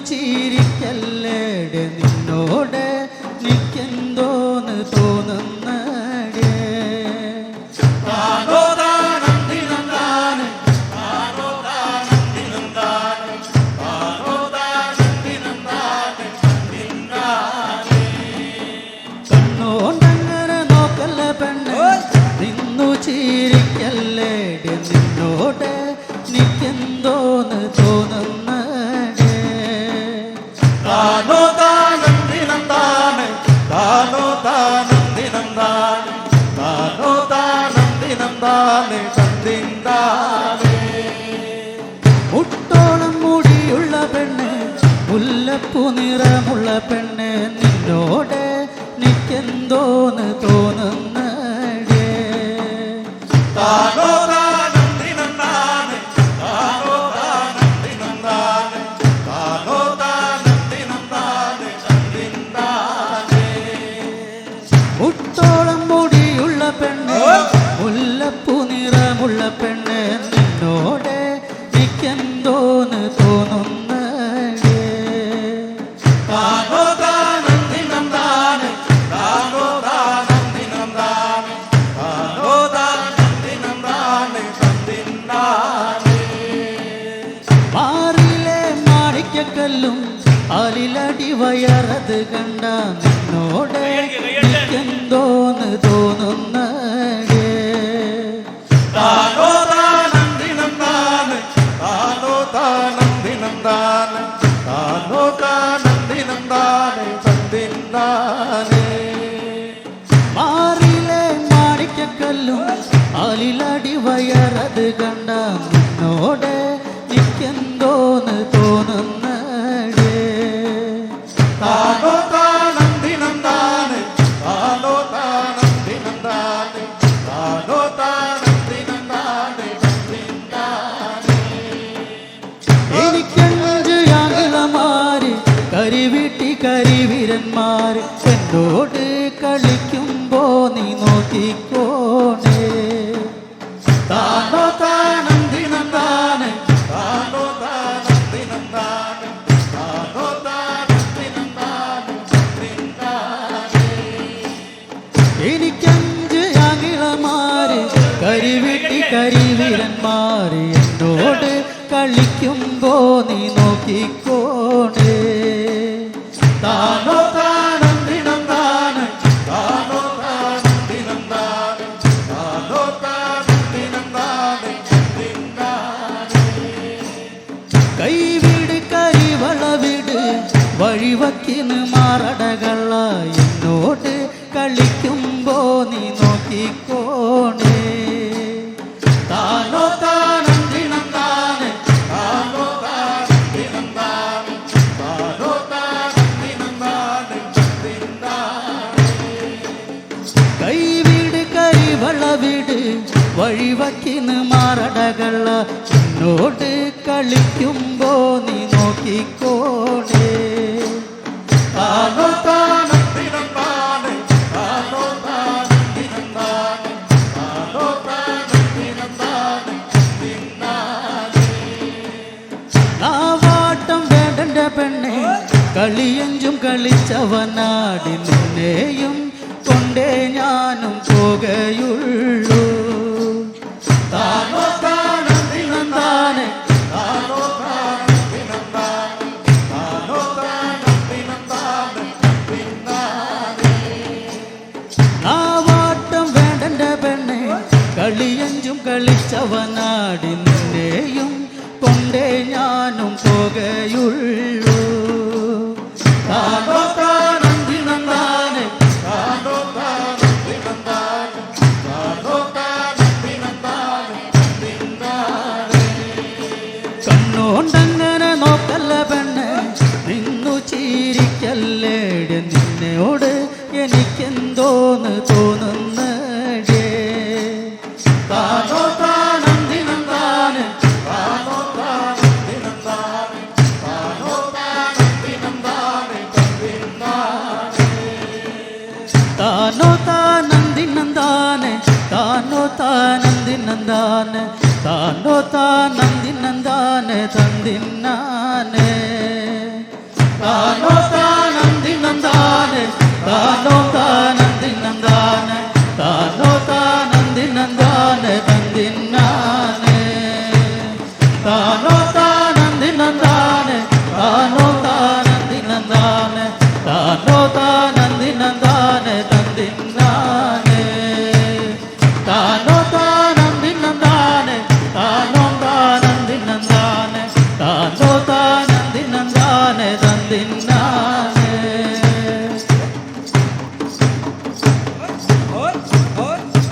ചിരിക്കല്ലേടെ നിന്നോട് നിക്കെന്തോന്ന് തോന്നുന്നടേ കണ്ണോണ്ടങ്ങനെ നോക്കല്ല പെണ്ണ് നിന്നു ചിരിക്കല്ലേടെ നിന്നോട് നിക്കെന്തോന്ന് തോന്നുന്നടേ താനോ താനന്ദിനന്ദാനെ താനോ താനന്ദിനന്ദാനെ താനോ താനന്ദിനന്ദാനെ തന്ദിന്ദാനെ മുട്ടോളം മുടിയുള്ള പെണ്ണ് മുല്ലപ്പൂ നിറമുള്ള പെണ്ണ് നിന്നോട് നിക്കെന്തോന്ന് തോന്നുന്നടേ താനോ താനന്ദിനന്ദാനെ താനോ താനന്ദിനന്ദാനെ താനോ താനന്ദിനന്ദാനെ തന്ദിന്ദാനെ മുട്ടോളം മുടിയുള്ള പെണ്ണ് മുല്ലപ്പൂ നിറമുള്ള പെണ്ണ് നിന്നോട് നിക്കെന്തോന്ന് തോന്നുന്നടേ താനോ താനന്ദിനന്ദാനെ താനോ താനന്ദിനന്ദാനെ താനോ താനന്ദിനന്ദാനെ തന്ദിന്ദാനെ മാറിലെ മാണിക്കല്ലും ആലിലടി വയറത് കണ്ട നിന്നോട് നിക്കെന്തോന്ന് തോന്നുന്നടേ താനോ താനന്ദിനന്ദാനെ താനോ താനന്ദിനന്ദാനെ താനോ താനന്ദിനന്ദാനെ തന്ദിന്ദാനെ മാറിലെ മാണിക്കല്ലും ആലിലടി വയറത് കണ്ട നിന്നോട് നിക്കെന്തോന്ന് തോന്നുന്നടേ താനോ താനന്ദിനന്ദാനെ താനോ താനന്ദിനന്ദാനെ താനോ താനന്ദിനന്ദാനെ തന്ദിന്ദാനെ എനിക്കഞ്ച് ആംഗിളമാര് കരിവീട്ടി കരിവീരന്മാര് എന്നോട് കളിക്കുമ്പോ നീ നോക്കിക്കോണേ താനോ താനന്ദിനന്ദാനെ താനോ താനന്ദിനന്ദാനെ താനോ താനന്ദിനന്ദാനെ തന്ദിന്ദാനെ എനിക്കഞ്ച് ആംഗിളമാര് കരിവീട്ടി കരിവീരന്മാര് എന്നോട് കളിക്കുമ്പോ നീ നോക്കിക്കോണേ താനോ താനന്ദിനന്ദാനെ താനോ താനന്ദിനന്ദാനെ താനോ താനന്ദിനന്ദാനെ തന്ദിന്ദാനെ കൈവിട് കരിവളവിട് വഴിവക്കിന് മാറടകള എന്നോട് കളിക്കുമ്പോ നീ നോക്കിക്കോണേ താനോ താനന്ദിനന്ദാനെ താനോ താനന്ദിനന്ദാനെ താനോ താനന്ദിനന്ദാനെ തന്ദിന്ദാനെ കൈവിട് കരിവളവിട് വഴിവക്കിന് മാറടകള എന്നോട് കളിക്കുമ്പോ നീ നോക്കിക്കോണേ താനോ താനന്ദിനന്ദാനെ താനോ താനന്ദിനന്ദാനെ താനോ താനന്ദിനന്ദാനെ തന്ദിന്ദാനെ നാവാട്ടം വേണ്ടന്റെ പെണ്ണെ കളിയഞ്ചും കളിച്ചവനാടി നിന്നെയും കൊണ്ടേ ഞാനും പോകുകയുള്ളൂ താനോ താനന്ദിനന്ദാനെ താനോ താനന്ദിനന്ദാനെ താനോ താനന്ദിനന്ദാനെ തന്ദിന്ദാനെ നാവാട്ടം വേണ്ടന്റെ പെണ്ണെ കളിയഞ്ചും കളിച്ചവനാടി നിന്നെയും കൊണ്ടേ ഞാനും പോകുകയുള്ളൂ താനോ താനന്ദിനന്ദാനെ താനോ താനന്ദിനന്ദാനെ താനോ താനന്ദിനന്ദാനെ തന്ദിന്ദാനെ കണ്ണോണ്ടങ്ങനെ നോക്കല്ല പെണ്ണ് നിന്നു ചിരിക്കല്ലേടെ നിന്നോട് എനിക്കെന്തോന്ന് തോന്നുന്നടേ താനോ താനന്ദിനന്ദാനെ താനോ താനന്ദിനന്ദാനെ താനോ താനന്ദിനന്ദാനെ തന്ദിന്ദാനെ താനോ താനന്ദിനന്ദാനെ താനോ താനന്ദിനന്ദാനെ താനോ താനന്ദിനന്ദാനെ തന്ദിന്നാനെ